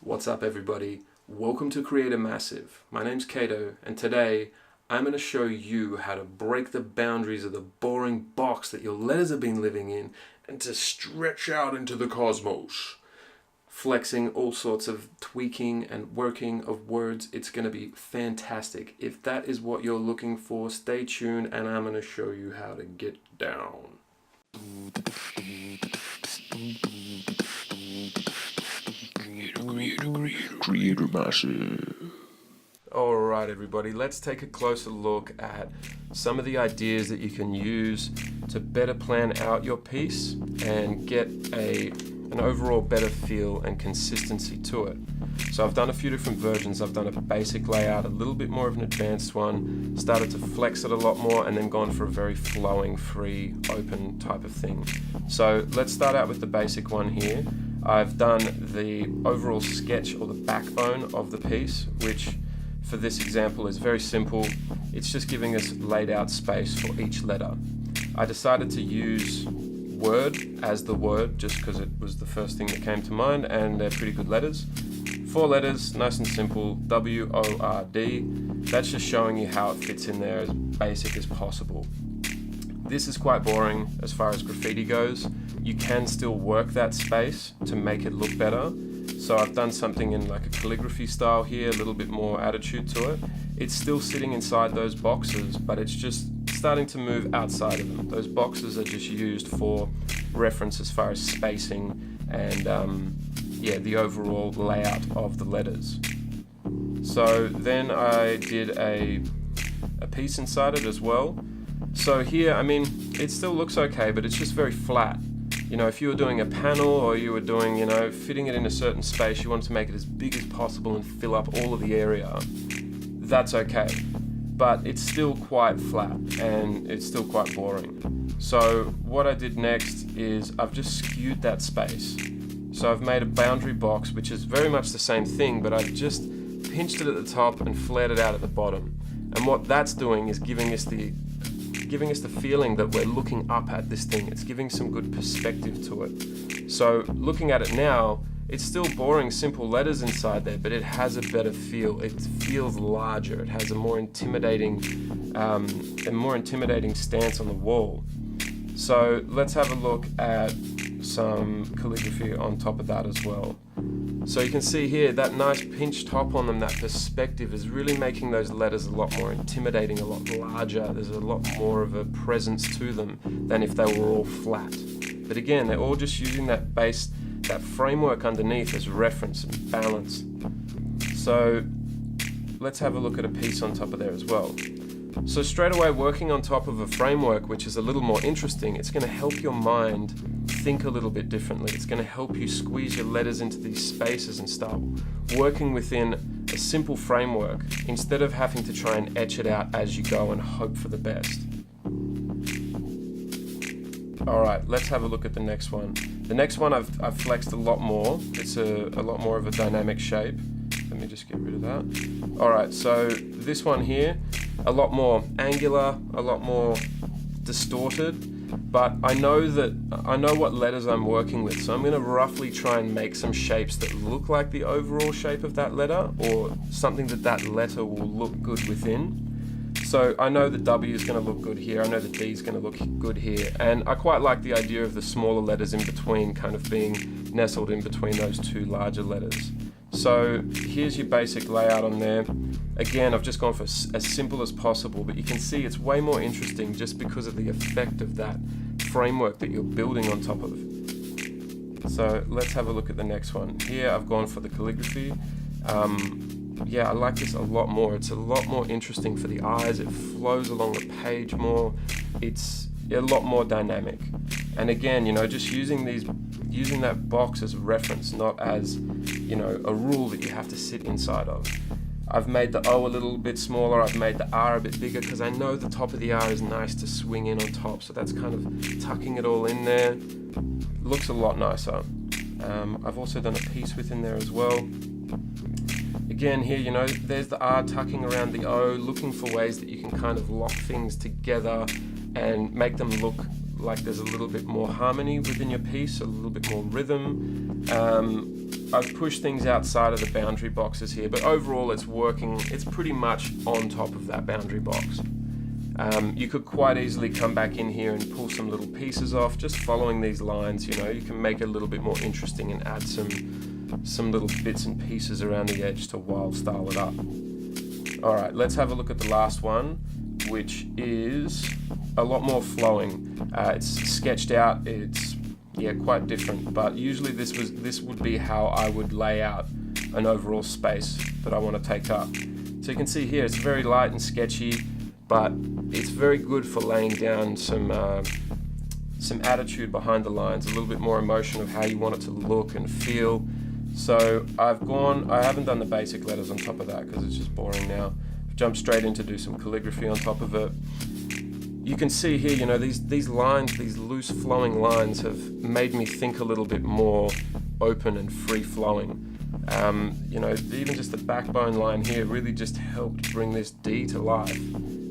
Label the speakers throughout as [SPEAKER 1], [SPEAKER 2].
[SPEAKER 1] What's up everybody? Welcome to Create a Massive. My name's Kato and today I'm going to show you how to break the boundaries of the boring box that your letters have been living in and to stretch out into the cosmos. Flexing all sorts of tweaking and working of words. It's going to be fantastic. If that is what you're looking for, stay tuned and I'm going to show you how to get down. Create a Massive. Alright everybody, let's take a closer look at some of the ideas that you can use to better plan out your piece and get an overall better feel and consistency to it. So I've done a few different versions. I've done a basic layout, a little bit more of an advanced one, started to flex it a lot more, and then gone for a very flowing, free, open type of thing. So let's start out with the basic one here. I've done the overall sketch or the backbone of the piece, which for this example is very simple. It's just giving us laid out space for each letter. I decided to use word as the word just because it was the first thing that came to mind, and they're pretty good letters. 4 letters, nice and simple, W-O-R-D. That's just showing you how it fits in there as basic as possible. This is quite boring as far as graffiti goes. You can still work that space to make it look better. So I've done something in like a calligraphy style here, a little bit more attitude to it. It's still sitting inside those boxes, but it's just starting to move outside of them. Those boxes are just used for reference as far as spacing and the overall layout of the letters. So then I did a piece inside it as well. So here, I mean, it still looks okay, but it's just very flat. You know, if you were doing a panel or you were doing, you know, fitting it in a certain space, you wanted to make it as big as possible and fill up all of the area, that's okay. But it's still quite flat and it's still quite boring. So what I did next is I've just skewed that space. So I've made a boundary box, which is very much the same thing, but I've just pinched it at the top and flared it out at the bottom. And what that's doing is giving us the feeling that we're looking up at this thing. It's giving some good perspective to it. So looking at it now, it's still boring, simple letters inside there, but it has a better feel. It feels larger. It has a more intimidating stance on the wall. So let's have a look at some calligraphy on top of that as well. So you can see here that nice pinch top on them, that perspective is really making those letters a lot more intimidating, a lot larger. There's a lot more of a presence to them than if they were all flat. But again, they're all just using that base, that framework underneath as reference and balance. So let's have a look at a piece on top of there as well. So straight away, working on top of a framework which is a little more interesting, it's going to help your mind think a little bit differently. It's going to help you squeeze your letters into these spaces and start working within a simple framework instead of having to try and etch it out as you go and hope for the best. Alright, let's have a look at the next one. The next one I've flexed a lot more. It's a lot more of a dynamic shape. Let me just get rid of that. Alright, so this one here, a lot more angular, a lot more distorted. But I know what letters I'm working with, so I'm going to roughly try and make some shapes that look like the overall shape of that letter, or something that letter will look good within. So I know the W is going to look good here, I know the D is going to look good here, and I quite like the idea of the smaller letters in between kind of being nestled in between those two larger letters. So here's your basic layout on there. Again, I've just gone for as simple as possible, but you can see it's way more interesting just because of the effect of that framework that you're building on top of. So let's have a look at the next one. Here I've gone for the calligraphy. Yeah, I like this a lot more. It's a lot more interesting for the eyes. It flows along the page more. It's a lot more dynamic. And again, you know, just using that box as a reference, not as, you know, a rule that you have to sit inside of. I've made the O a little bit smaller, I've made the R a bit bigger because I know the top of the R is nice to swing in on top, so that's kind of tucking it all in there. Looks a lot nicer. I've also done a piece within there as well. Again here, you know, there's the R tucking around the O, looking for ways that you can kind of lock things together and make them look like there's a little bit more harmony within your piece, a little bit more rhythm. I've pushed things outside of the boundary boxes here, but overall it's working, it's pretty much on top of that boundary box. You could quite easily come back in here and pull some little pieces off, just following these lines, you know. You can make it a little bit more interesting and add some little bits and pieces around the edge to wild style it up. Alright, let's have a look at the last one, which is a lot more flowing. It's sketched out, it's quite different, but usually this would be how I would lay out an overall space that I want to take up. So you can see here it's very light and sketchy, but it's very good for laying down some attitude behind the lines, a little bit more emotion of how you want it to look and feel. So I haven't done the basic letters on top of that because it's just boring now. I've jumped straight in to do some calligraphy on top of it. You can see here, you know, these lines, these loose flowing lines have made me think a little bit more open and free flowing. You know, even just the backbone line here really just helped bring this D to life.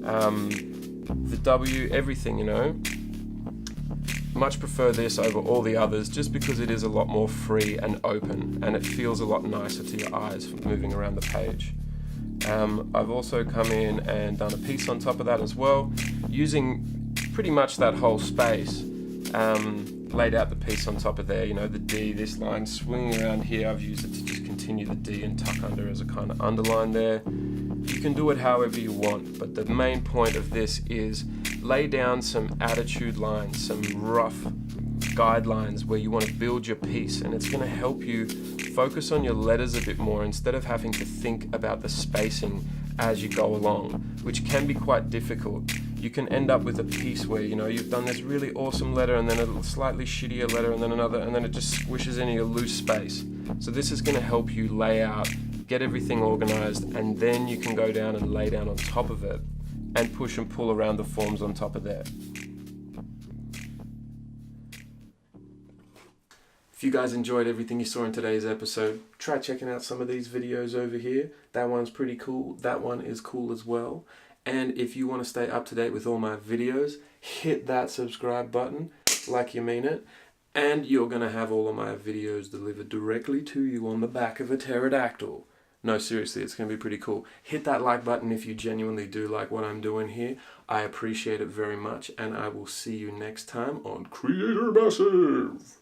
[SPEAKER 1] The W, everything, you know. Much prefer this over all the others just because it is a lot more free and open, and it feels a lot nicer to your eyes moving around the page. I've also come in and done a piece on top of that as well, using pretty much that whole space. Laid out the piece on top of there, you know, the D, this line swinging around here, I've used it to just continue the D and tuck under as a kind of underline there. You can do it however you want, but the main point of this is lay down some attitude lines, some rough guidelines where you want to build your piece, and it's going to help you focus on your letters a bit more instead of having to think about the spacing as you go along, which can be quite difficult. You can end up with a piece where, you know, you've done this really awesome letter and then a slightly shittier letter and then another, and then it just squishes into your loose space. So this is going to help you lay out, get everything organized, and then you can go down and lay down on top of it and push and pull around the forms on top of there. If you guys enjoyed everything you saw in today's episode, try checking out some of these videos over here. That one's pretty cool. That one is cool as well. And if you want to stay up to date with all my videos, hit that subscribe button like you mean it. And you're going to have all of my videos delivered directly to you on the back of a pterodactyl. No, seriously, it's going to be pretty cool. Hit that like button if you genuinely do like what I'm doing here. I appreciate it very much, and I will see you next time on Creator Massive.